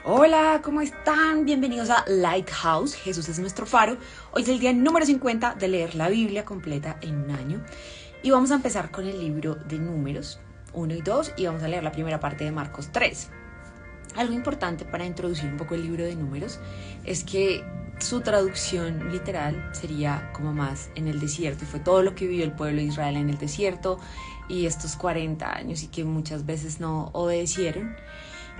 Hola, ¿cómo están? Bienvenidos a Lighthouse, Jesús es nuestro faro. Hoy es el día número 50 de leer la Biblia completa en un año. Y vamos a empezar con el libro de Números 1 y 2 y vamos a leer la primera parte de Marcos 3. Algo importante para introducir un poco el libro de Números es que su traducción literal sería como más en el desierto, y fue todo lo que vivió el pueblo de Israel en el desierto y estos 40 años y que muchas veces no obedecieron.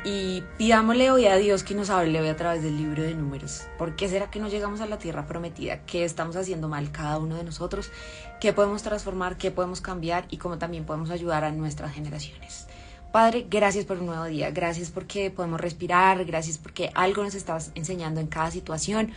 Y pidámosle hoy a Dios que nos hable hoy a través del libro de Números. ¿Por qué será que no llegamos a la tierra prometida? ¿Qué estamos haciendo mal cada uno de nosotros? ¿Qué podemos transformar? ¿Qué podemos cambiar? Y cómo también podemos ayudar a nuestras generaciones. Padre, gracias por un nuevo día. Gracias porque podemos respirar. Gracias porque algo nos estás enseñando en cada situación.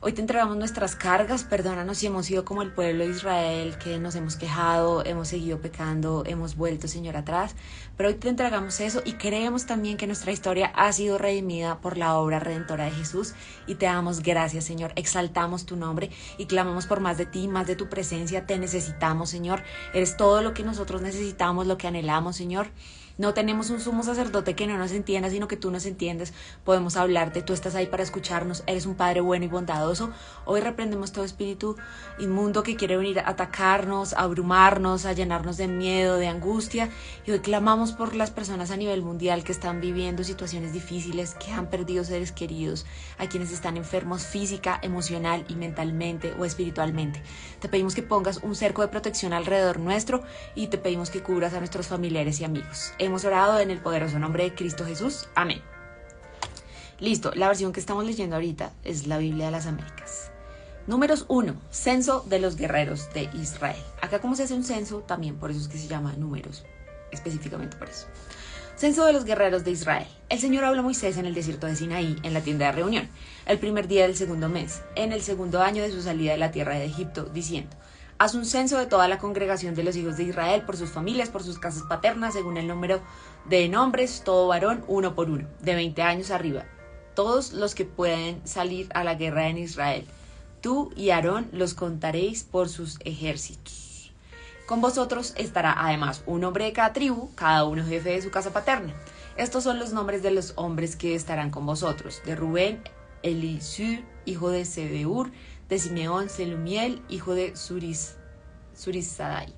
Hoy te entregamos nuestras cargas, perdónanos si hemos sido como el pueblo de Israel, que nos hemos quejado, hemos seguido pecando, hemos vuelto, Señor, atrás, pero hoy te entregamos eso y creemos también que nuestra historia ha sido redimida por la obra redentora de Jesús y te damos gracias, Señor, exaltamos tu nombre y clamamos por más de ti, más de tu presencia, te necesitamos, Señor, eres todo lo que nosotros necesitamos, lo que anhelamos, Señor. No tenemos un sumo sacerdote que no nos entienda, sino que tú nos entiendes. Podemos hablarte, tú estás ahí para escucharnos, eres un Padre bueno y bondadoso. Hoy reprendemos todo espíritu inmundo que quiere venir a atacarnos, a abrumarnos, a llenarnos de miedo, de angustia. Y hoy clamamos por las personas a nivel mundial que están viviendo situaciones difíciles, que han perdido seres queridos, a quienes están enfermos física, emocional y mentalmente o espiritualmente. Te pedimos que pongas un cerco de protección alrededor nuestro y te pedimos que cubras a nuestros familiares y amigos. Hemos orado en el poderoso nombre de Cristo Jesús. Amén. Listo, la versión que estamos leyendo ahorita es la Biblia de las Américas. Números 1. Censo de los guerreros de Israel. Acá como se hace un censo, también por eso es que se llama números, específicamente por eso. Censo de los guerreros de Israel. El Señor habló a Moisés en el desierto de Sinaí, en la tienda de reunión, el primer día del segundo mes, en el segundo año de su salida de la tierra de Egipto, diciendo: haz un censo de toda la congregación de los hijos de Israel, por sus familias, por sus casas paternas, según el número de nombres, todo varón, uno por uno, de 20 años arriba, todos los que pueden salir a la guerra en Israel. Tú y Aarón los contaréis por sus ejércitos. Con vosotros estará además un hombre de cada tribu, cada uno jefe de su casa paterna. Estos son los nombres de los hombres que estarán con vosotros: de Rubén, Elisur, hijo de Sebeur; de Simeón, Selumiel, hijo de Surizadai;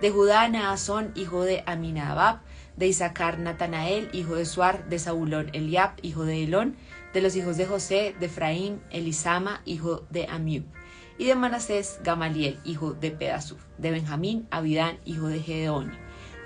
de Judá, Naasón, hijo de Aminadab; de Isaacar, Natanael, hijo de Suar; de Zabulón, Eliab, hijo de Elón; de los hijos de José, de Efraín, Elisama, hijo de Amiud; y de Manasés, Gamaliel, hijo de Pedasur; de Benjamín, Abidán, hijo de Gedeoni;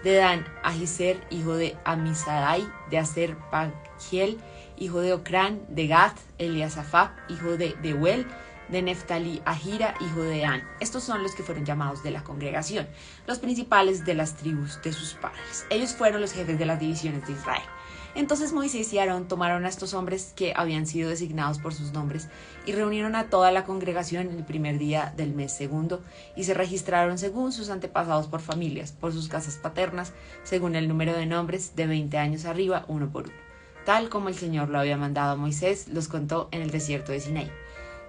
de Dan, Ahiser, hijo de Amisadai; de Aser, Pagiel, hijo de Ocrán; de Gad, Eliasafá, hijo de Deuel; de Neftalí, Ahira, hijo de An. Estos son los que fueron llamados de la congregación, los principales de las tribus de sus padres. Ellos fueron los jefes de las divisiones de Israel. Entonces Moisés y Aarón tomaron a estos hombres que habían sido designados por sus nombres y reunieron a toda la congregación el primer día del mes segundo y se registraron según sus antepasados por familias, por sus casas paternas, según el número de nombres, de 20 años arriba, uno por uno. Tal como el Señor lo había mandado a Moisés, los contó en el desierto de Sinaí.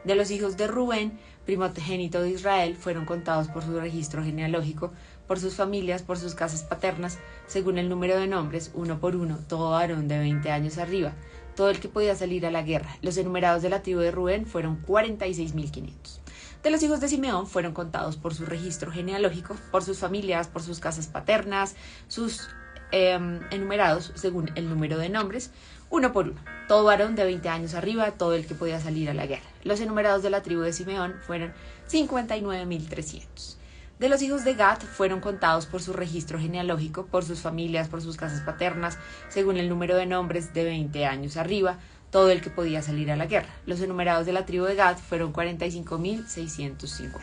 De los hijos de Rubén, primogénito de Israel, fueron contados por su registro genealógico, por sus familias, por sus casas paternas, según el número de nombres, uno por uno, todo varón de 20 años arriba, todo el que podía salir a la guerra. Los enumerados de la tribu de Rubén fueron 46.500. De los hijos de Simeón fueron contados por su registro genealógico, por sus familias, por sus casas paternas, sus enumerados según el número de nombres, uno por uno, todo varón de 20 años arriba, todo el que podía salir a la guerra. Los enumerados de la tribu de Simeón fueron 59.300. De los hijos de Gad fueron contados por su registro genealógico, por sus familias, por sus casas paternas, según el número de nombres, de 20 años arriba, todo el que podía salir a la guerra. Los enumerados de la tribu de Gad fueron 45.650.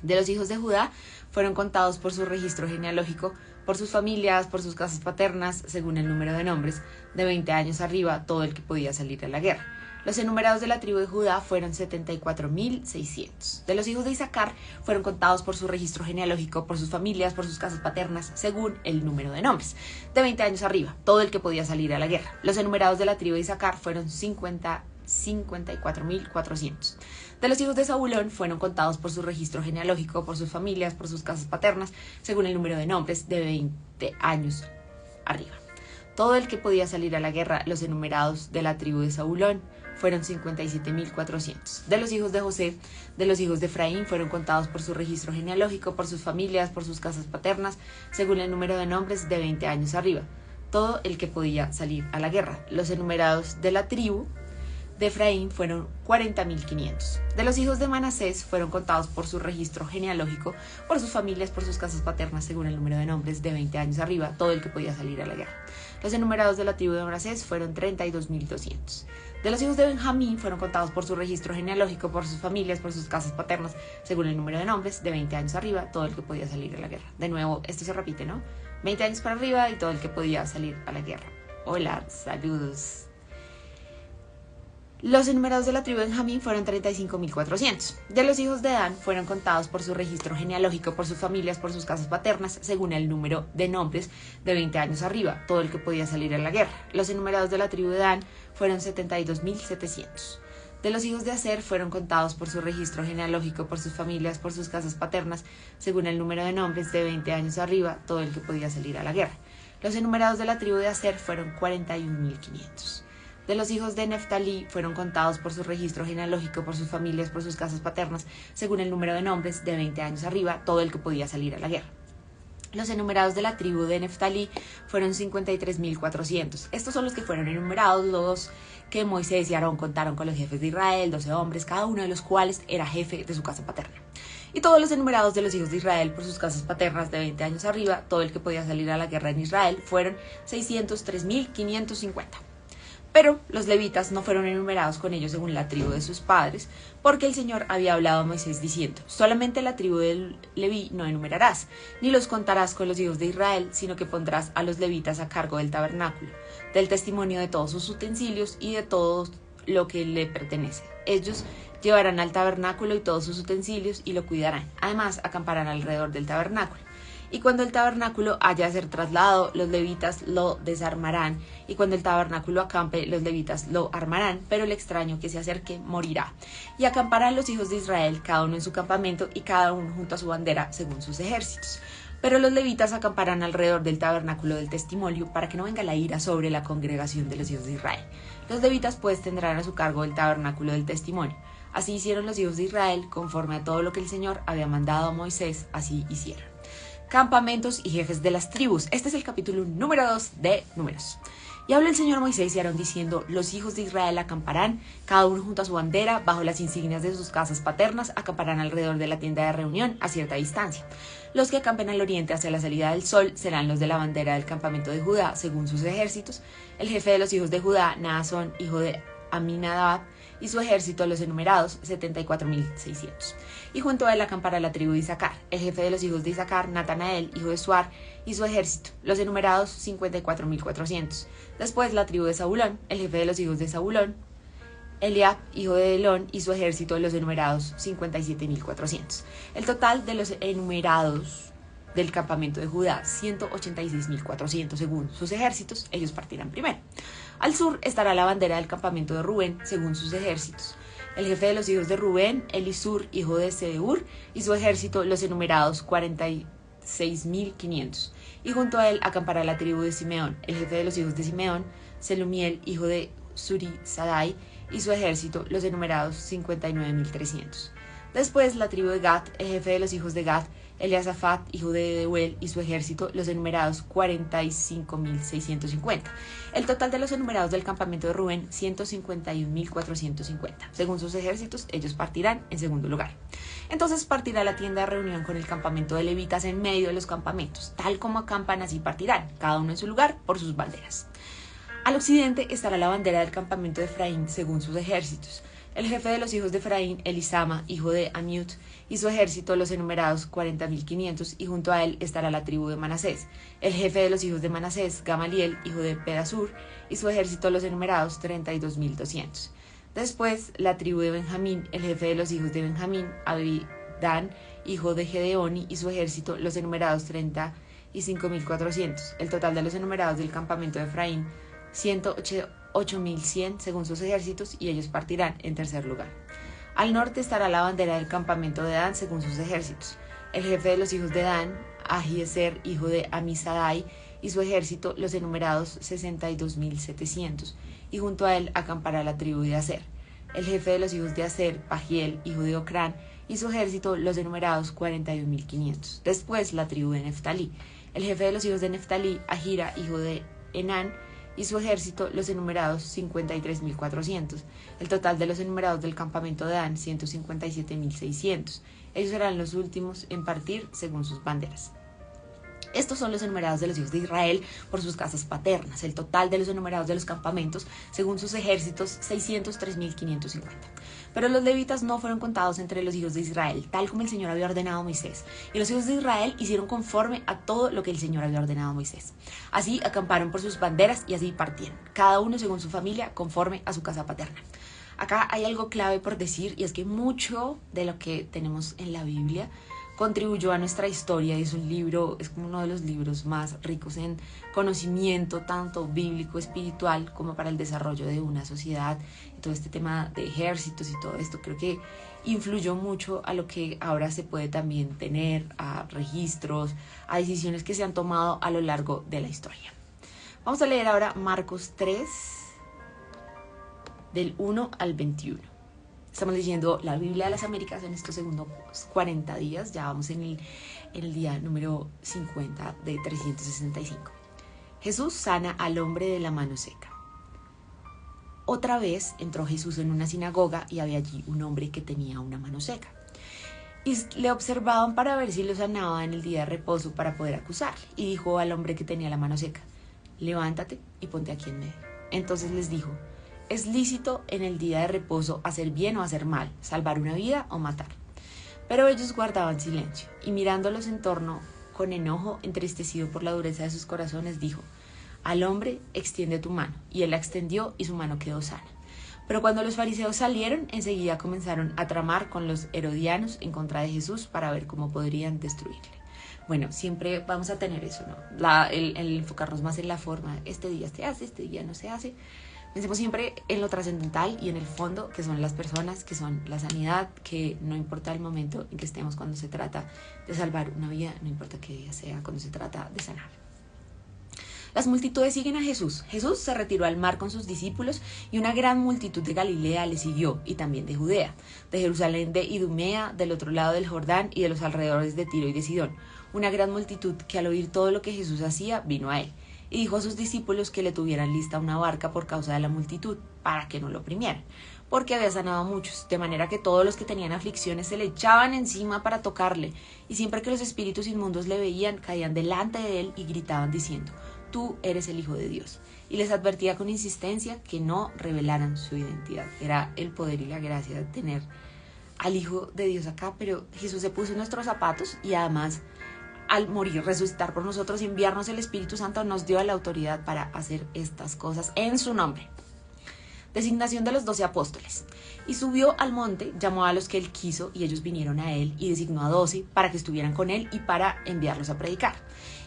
De los hijos de Judá fueron contados por su registro genealógico, por sus familias, por sus casas paternas, según el número de nombres, de 20 años arriba, todo el que podía salir a la guerra. Los enumerados de la tribu de Judá fueron 74.600. De los hijos de Isaacar fueron contados por su registro genealógico, por sus familias, por sus casas paternas, según el número de nombres, de 20 años arriba, todo el que podía salir a la guerra. Los enumerados de la tribu de Isaacar fueron 54.400. De los hijos de Zabulón fueron contados por su registro genealógico, por sus familias, por sus casas paternas, según el número de nombres, de 20 años arriba. todo el que podía salir a la guerra. Los enumerados de la tribu de Zabulón fueron 57.400. De los hijos de José, de los hijos de Efraín, fueron contados por su registro genealógico, por sus familias, por sus casas paternas, según el número de nombres de 20 años arriba, todo el que podía salir a la guerra. Los enumerados de la tribu de Efraín fueron 40.500. De los hijos de Manasés fueron contados por su registro genealógico, por sus familias, por sus casas paternas, según el número de nombres de 20 años arriba, todo el que podía salir a la guerra. Los enumerados de la tribu de Manasés fueron 32.200. De los hijos de Benjamín fueron contados por su registro genealógico, por sus familias, por sus casas paternas, según el número de nombres de 20 años arriba, todo el que podía salir a la guerra. De nuevo, esto se repite, ¿no? 20 años para arriba y todo el que podía salir a la guerra. Hola, saludos. Los enumerados de la tribu de Benjamín fueron 35.400. De los hijos de Dan fueron contados por su registro genealógico, por sus familias, por sus casas paternas, según el número de nombres de 20 años arriba, todo el que podía salir a la guerra. Los enumerados de la tribu de Dan fueron 72.700. De los hijos de Aser fueron contados por su registro genealógico, por sus familias, por sus casas paternas, según el número de nombres de 20 años arriba, todo el que podía salir a la guerra. Los enumerados de la tribu de Aser fueron 41.500. De los hijos de Neftalí fueron contados por su registro genealógico, por sus familias, por sus casas paternas, según el número de nombres de 20 años arriba, todo el que podía salir a la guerra. Los enumerados de la tribu de Neftalí fueron 53.400. Estos son los que fueron enumerados, los que Moisés y Aarón contaron con los jefes de Israel, 12 hombres, cada uno de los cuales era jefe de su casa paterna. Y todos los enumerados de los hijos de Israel por sus casas paternas de 20 años arriba, todo el que podía salir a la guerra en Israel, fueron 603.550. Pero los levitas no fueron enumerados con ellos según la tribu de sus padres, porque el Señor había hablado a Moisés diciendo: solamente la tribu de Leví no enumerarás, ni los contarás con los hijos de Israel, sino que pondrás a los levitas a cargo del tabernáculo, del testimonio de todos sus utensilios y de todo lo que le pertenece. Ellos llevarán al tabernáculo y todos sus utensilios y lo cuidarán. Además, acamparán alrededor del tabernáculo. Y cuando el tabernáculo haya de ser trasladado, los levitas lo desarmarán, y cuando el tabernáculo acampe, los levitas lo armarán, pero el extraño que se acerque morirá. Y acamparán los hijos de Israel, cada uno en su campamento, y cada uno junto a su bandera, según sus ejércitos. Pero los levitas acamparán alrededor del tabernáculo del testimonio, para que no venga la ira sobre la congregación de los hijos de Israel. Los levitas pues tendrán a su cargo el tabernáculo del testimonio. Así hicieron los hijos de Israel, conforme a todo lo que el Señor había mandado a Moisés, así hicieron. Campamentos y jefes de las tribus. Este es el capítulo número 2 de Números. Y habló el Señor a Moisés y Aarón diciendo: los hijos de Israel acamparán, cada uno junto a su bandera, bajo las insignias de sus casas paternas, acamparán alrededor de la tienda de reunión a cierta distancia. Los que acampen al oriente hacia la salida del sol serán los de la bandera del campamento de Judá, según sus ejércitos. El jefe de los hijos de Judá, Naasón, hijo de Aminadab, y su ejército, los enumerados, 74.600. Y junto a él acampará la tribu de Isaacar. El jefe de los hijos de Isaacar, Natanael, hijo de Suar, y su ejército, los enumerados, 54.400. Después la tribu de Zabulón. El jefe de los hijos de Zabulón, Eliab, hijo de Elón, y su ejército, los enumerados, 57.400. El total de los enumerados del campamento de Judá, 186.400 según sus ejércitos. Ellos partirán primero. Al sur estará la bandera del campamento de Rubén, según sus ejércitos. El jefe de los hijos de Rubén, Elisur, hijo de Sedeur, y su ejército, los enumerados, 46.500. Y junto a él acampará la tribu de Simeón. El jefe de los hijos de Simeón, Selumiel, hijo de Surisadai, y su ejército, los enumerados, 59.300. Después la tribu de Gad. El jefe de los hijos de Gad, Eliasafat, hijo de Deuel, y su ejército, los enumerados, 45.650. El total de los enumerados del campamento de Rubén, 151.450. Según sus ejércitos, ellos partirán en segundo lugar. Entonces partirá la tienda de reunión con el campamento de levitas en medio de los campamentos. Tal como acampan, así partirán, cada uno en su lugar, por sus banderas. Al occidente estará la bandera del campamento de Efraín, según sus ejércitos. El jefe de los hijos de Efraín, Elisama, hijo de Amiut, y su ejército, los enumerados, 40.500, y junto a él estará la tribu de Manasés. El jefe de los hijos de Manasés, Gamaliel, hijo de Pedasur, y su ejército, los enumerados, 32.200. Después, la tribu de Benjamín. El jefe de los hijos de Benjamín, Abidán, hijo de Gedeoni, y su ejército, los enumerados, 35.400. El total de los enumerados del campamento de Efraín, 108.100 según sus ejércitos, y ellos partirán en tercer lugar. Al norte estará la bandera del campamento de Dan según sus ejércitos. El jefe de los hijos de Dan, Ahiezer, hijo de Amisadai, y y su ejército, los enumerados 62.700, y junto a él acampará la tribu de Aser. El jefe de los hijos de Aser, Pagiel, hijo de Ocrán, y su ejército, los enumerados 41.500. Después la tribu de Neftalí. El jefe de los hijos de Neftalí, Ahira, hijo de Enán, y su ejército, los enumerados 53.400. El total de los enumerados del campamento de Dan, 157.600. Ellos serán los últimos en partir según sus banderas. Estos son los enumerados de los hijos de Israel por sus casas paternas. El total de los enumerados de los campamentos, según sus ejércitos, 603.550. Pero los levitas no fueron contados entre los hijos de Israel, tal como el Señor había ordenado a Moisés. Y los hijos de Israel hicieron conforme a todo lo que el Señor había ordenado a Moisés. Así acamparon por sus banderas y así partieron, cada uno según su familia, conforme a su casa paterna. Acá hay algo clave por decir, y es que mucho de lo que tenemos en la Biblia contribuyó a nuestra historia, y es un libro, es como uno de los libros más ricos en conocimiento, tanto bíblico, espiritual, como para el desarrollo de una sociedad. Y todo este tema de ejércitos y todo esto creo que influyó mucho a lo que ahora se puede también tener, a registros, a decisiones que se han tomado a lo largo de la historia. Vamos a leer ahora Marcos 3, del 1 al 21. Estamos leyendo la Biblia de las Américas en estos segundos 40 días. Ya vamos en el día número 50 de 365. Jesús sana al hombre de la mano seca. Otra vez entró Jesús en una sinagoga y había allí un hombre que tenía una mano seca. Y le observaban para ver si lo sanaba en el día de reposo para poder acusarle. Y dijo al hombre que tenía la mano seca: levántate y ponte aquí en medio. Entonces les dijo: ¿es lícito en el día de reposo hacer bien o hacer mal, salvar una vida o matar? Pero ellos guardaban silencio, y mirándolos en torno con enojo, entristecido por la dureza de sus corazones, dijo: al hombre, extiende tu mano. Y él la extendió y su mano quedó sana. Pero cuando los fariseos salieron, enseguida comenzaron a tramar con los herodianos en contra de Jesús para ver cómo podrían destruirle. Bueno, siempre vamos a tener eso, ¿no? El enfocarnos más en la forma. Este día se hace, este día no se hace. Pensemos siempre en lo trascendental y en el fondo, que son las personas, que son la sanidad, que no importa el momento en que estemos cuando se trata de salvar una vida, no importa qué día sea, cuando se trata de sanar. Las multitudes siguen a Jesús. Jesús se retiró al mar con sus discípulos y una gran multitud de Galilea le siguió, y también de Judea, de Jerusalén, de Idumea, del otro lado del Jordán y de los alrededores de Tiro y de Sidón. Una gran multitud que al oír todo lo que Jesús hacía, vino a él. Y dijo a sus discípulos que le tuvieran lista una barca por causa de la multitud, para que no lo oprimieran, porque había sanado a muchos, de manera que todos los que tenían aflicciones se le echaban encima para tocarle, y siempre que los espíritus inmundos le veían, caían delante de él y gritaban diciendo: tú eres el Hijo de Dios. Y les advertía con insistencia que no revelaran su identidad. Era el poder y la gracia de tener al Hijo de Dios acá, pero Jesús se puso en nuestros zapatos y además, al morir, resucitar por nosotros y enviarnos el Espíritu Santo, nos dio la autoridad para hacer estas cosas en su nombre. Designación de los 12 apóstoles. Y subió al monte, llamó a los que él quiso, y ellos vinieron a él, y designó a 12 para que estuvieran con él y para enviarlos a predicar,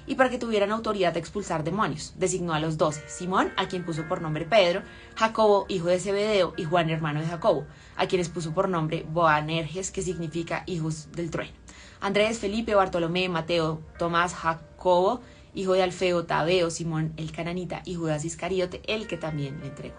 y para que tuvieran autoridad de expulsar demonios. Designó a los 12, Simón, a quien puso por nombre Pedro, Jacobo, hijo de Zebedeo, y Juan, hermano de Jacobo, a quienes puso por nombre Boanerges, que significa hijos del trueno, Andrés, Felipe, Bartolomé, Mateo, Tomás, Jacobo, hijo de Alfeo, Tadeo, Simón el cananita, y Judas Iscariote, el que también le entregó.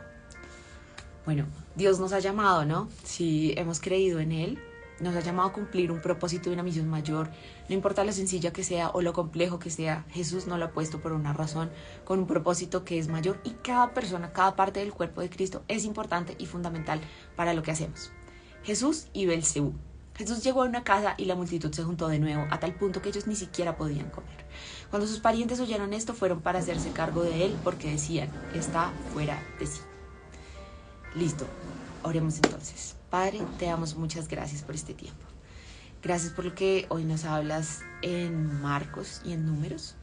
Bueno, Dios nos ha llamado, ¿no? Si hemos creído en Él, nos ha llamado a cumplir un propósito y una misión mayor. No importa lo sencilla que sea o lo complejo que sea, Jesús nos lo ha puesto por una razón, con un propósito que es mayor, y cada persona, cada parte del cuerpo de Cristo es importante y fundamental para lo que hacemos. Jesús y Belcebú. Jesús llegó a una casa y la multitud se juntó de nuevo, a tal punto que ellos ni siquiera podían comer. Cuando sus parientes oyeron esto, fueron para hacerse cargo de él, porque decían: está fuera de sí. Listo, oremos entonces. Padre, te damos muchas gracias por este tiempo. Gracias por lo que hoy nos hablas en Marcos y en Números.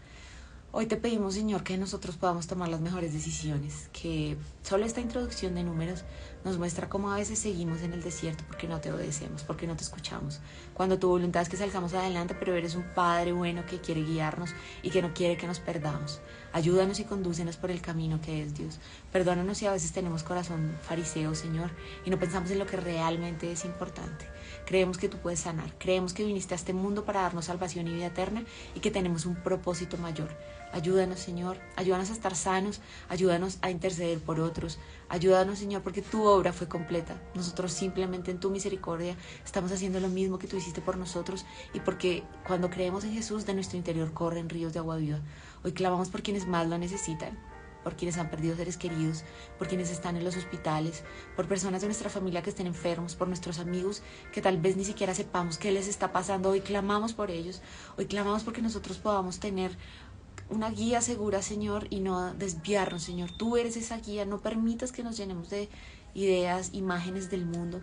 Hoy te pedimos, Señor, que nosotros podamos tomar las mejores decisiones, que Solo esta introducción de Números nos muestra cómo a veces seguimos en el desierto porque no te obedecemos, porque no te escuchamos. Cuando tu voluntad es que salgamos adelante, pero eres un Padre bueno que quiere guiarnos y que no quiere que nos perdamos. Ayúdanos y condúcenos por el camino que es Dios. Perdónanos si a veces tenemos corazón fariseo, Señor, y no pensamos en lo que realmente es importante. Creemos que tú puedes sanar, creemos que viniste a este mundo para darnos salvación y vida eterna y que tenemos un propósito mayor. Ayúdanos, Señor, ayúdanos a estar sanos, ayúdanos a interceder por otros, ayúdanos, Señor, porque tu obra fue completa. Nosotros simplemente en tu misericordia estamos haciendo lo mismo que tú hiciste por nosotros y porque cuando creemos en Jesús de nuestro interior corren ríos de agua viva. Hoy clamamos por quienes más lo necesitan, por quienes han perdido seres queridos, por quienes están en los hospitales, por personas de nuestra familia que estén enfermos, por nuestros amigos que tal vez ni siquiera sepamos qué les está pasando. Hoy clamamos por ellos, hoy clamamos porque nosotros podamos tener una guía segura, Señor, y no desviarnos, Señor. Tú eres esa guía, no permitas que nos llenemos de ideas, imágenes del mundo.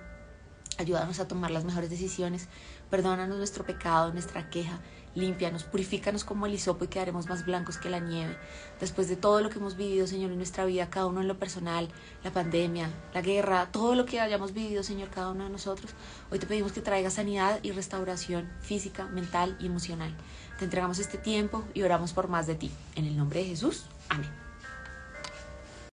Ayúdanos a tomar las mejores decisiones, perdónanos nuestro pecado, nuestra queja, límpianos, purifícanos como el hisopo y quedaremos más blancos que la nieve. Después de todo lo que hemos vivido, Señor, en nuestra vida, cada uno en lo personal, la pandemia, la guerra, todo lo que hayamos vivido, Señor, cada uno de nosotros, hoy te pedimos que traigas sanidad y restauración física, mental y emocional. Te entregamos este tiempo y oramos por más de ti. En el nombre de Jesús, amén.